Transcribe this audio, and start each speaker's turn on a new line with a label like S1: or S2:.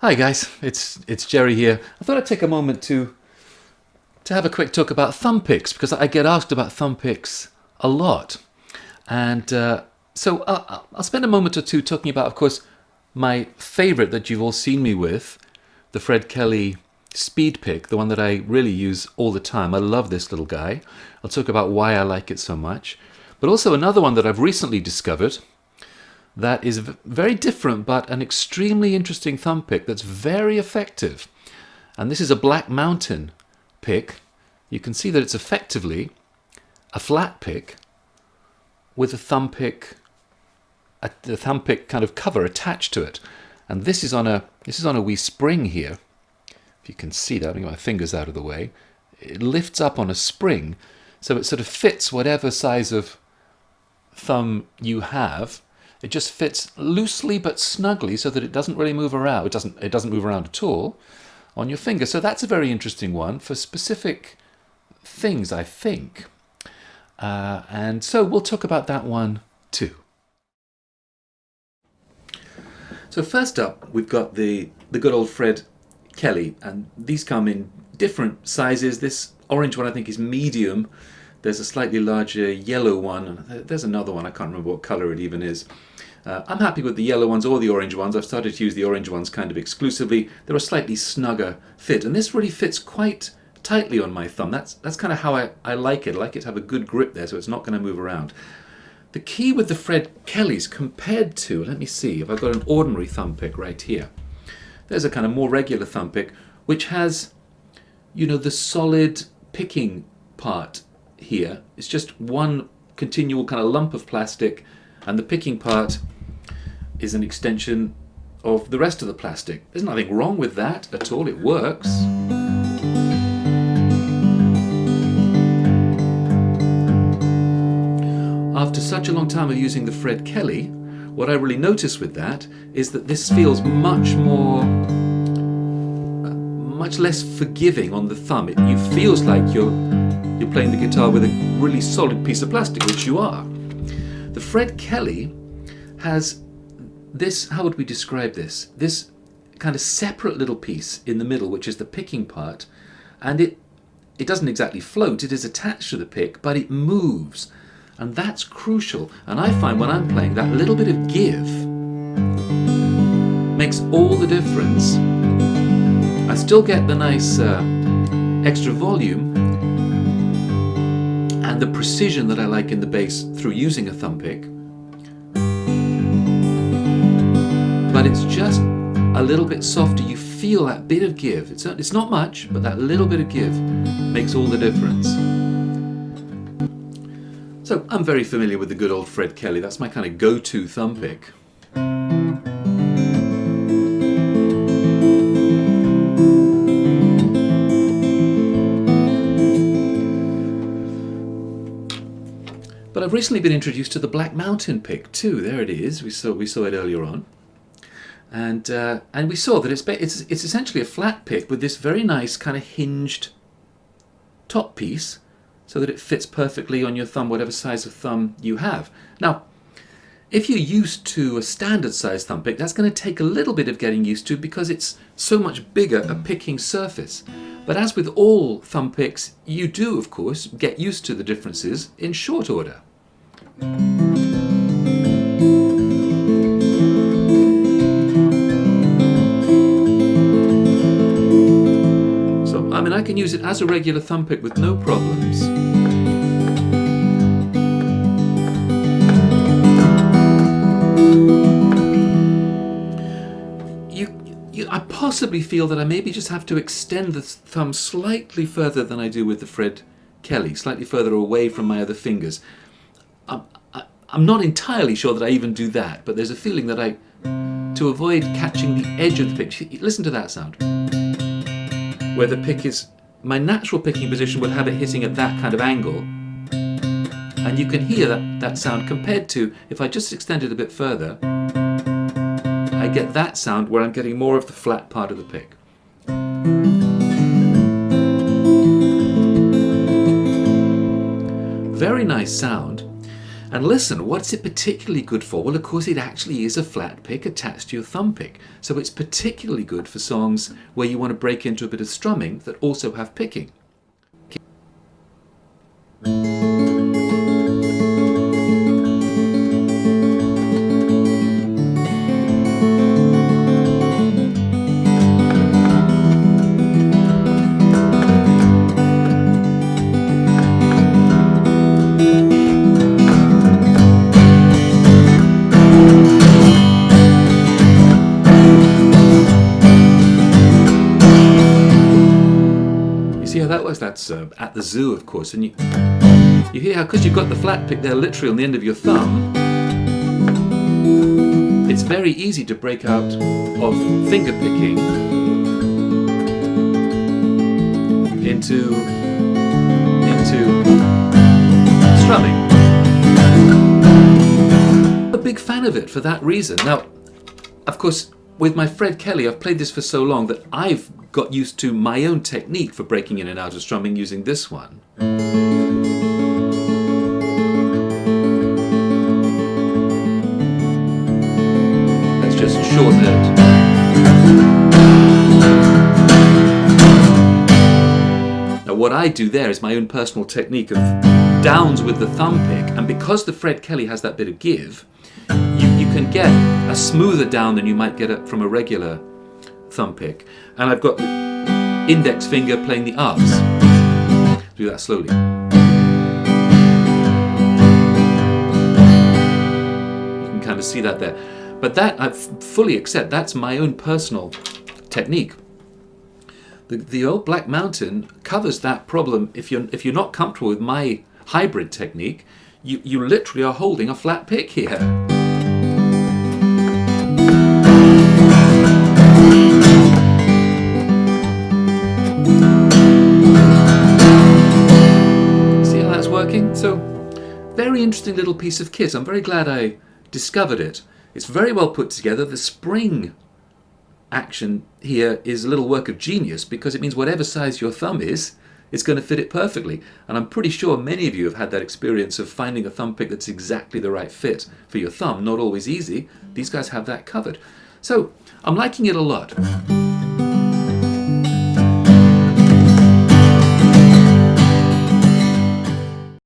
S1: Hi guys, it's Jerry here. I thought I'd take a moment to have a quick talk about Thumbpicks because I get asked about Thumbpicks a lot, and so I'll spend a moment or two talking about, of course, my favourite that you've all seen me with, the Fred Kelly Speedpick, the one that I really use all the time. I love this little guy. I'll talk about why I like it so much, but also another one that I've recently discovered that is very different but an extremely interesting thumb pick that's very effective. And this is a Black Mountain pick. You can see that it's effectively a flat pick with a thumb pick, the thumb pick kind of cover attached to it. And this is on a wee spring here. If you can see that, I'm getting my fingers out of the way. It lifts up on a spring, so it sort of fits whatever size of thumb you have. It just fits loosely but snugly so that it doesn't really move around. It doesn't move around at all on your finger. So that's a very interesting one for specific things, I think. And so we'll talk about that one too. So first up, we've got the good old Fred Kelly, and these come in different sizes. This orange one I think is medium. There's a slightly larger yellow one, and there's another one, I can't remember what colour it even is. I'm happy with the yellow ones or the orange ones. I've started to use the orange ones kind of exclusively. They're a slightly snugger fit, and this really fits quite tightly on my thumb. That's kind of how I like it. I like it to have a good grip there so it's not going to move around. The key with the Fred Kellys compared to, let me see, if I've got an ordinary thumb pick right here. There's a kind of more regular thumb pick which has, you know, the solid picking part here. It's just one continual kind of lump of plastic, and the picking part is an extension of the rest of the plastic. There's nothing wrong with that at all. It works. After such a long time of using the Fred Kelly, what I really notice with that is that this feels much less forgiving on the thumb. It feels like you're playing the guitar with a really solid piece of plastic, which you are. The Fred Kelly has this, how would we describe this? This kind of separate little piece in the middle, which is the picking part, and it doesn't exactly float, it is attached to the pick, but it moves. And that's crucial. And I find when I'm playing, that little bit of give makes all the difference. I still get the nice extra volume and the precision that I like in the bass through using a thumb pick, but it's just a little bit softer. You feel that bit of give. It's not much, but that little bit of give makes all the difference. So I'm very familiar with the good old Fred Kelly. That's my kind of go-to thumb pick. But I've recently been introduced to the Black Mountain pick too. There it is. We saw it earlier on, and we saw that it's essentially a flat pick with this very nice kind of hinged top piece, so that it fits perfectly on your thumb, whatever size of thumb you have. Now, if you're used to a standard size thumb pick, that's going to take a little bit of getting used to because it's so much bigger a picking surface. But as with all thumb picks, you do, of course, get used to the differences in short order. So, I mean, I can use it as a regular thumb pick with no problems. I possibly feel that I maybe just have to extend the thumb slightly further than I do with the Fred Kelly, slightly further away from my other fingers. I'm not entirely sure that I even do that, but there's a feeling that to avoid catching the edge of the pick, listen to that sound, where the pick is, my natural picking position would have it hitting at that kind of angle, and you can hear that sound compared to if I just extend it a bit further. I get that sound where I'm getting more of the flat part of the pick. Very nice sound. And listen, what's it particularly good for? Well, of course, it actually is a flat pick attached to your thumb pick. So it's particularly good for songs where you want to break into a bit of strumming that also have picking. See how that was? That's at the zoo, of course, and you hear how, because you've got the flat pick there literally on the end of your thumb, it's very easy to break out of finger picking into strumming. I'm a big fan of it for that reason. Now, of course, with my Fred Kelly, I've played this for so long that I've got used to my own technique for breaking in and out of strumming using this one. Let's just shorten it. Now what I do there is my own personal technique of downs with the thumb pick, and because the Fred Kelly has that bit of give, you can get a smoother down than you might get it from a regular thumb pick. And I've got the index finger playing the ups. Do that slowly. You can kind of see that there. But that, I fully accept, that's my own personal technique. The old Black Mountain covers that problem. If you're not comfortable with my hybrid technique, you literally are holding a flat pick here. See how that's working? So, very interesting little piece of kit. I'm very glad I discovered it. It's very well put together. The spring action here is a little work of genius because it means whatever size your thumb is, it's going to fit it perfectly. And I'm pretty sure many of you have had that experience of finding a thumb pick that's exactly the right fit for your thumb. Not always easy. These guys have that covered. So I'm liking it a lot.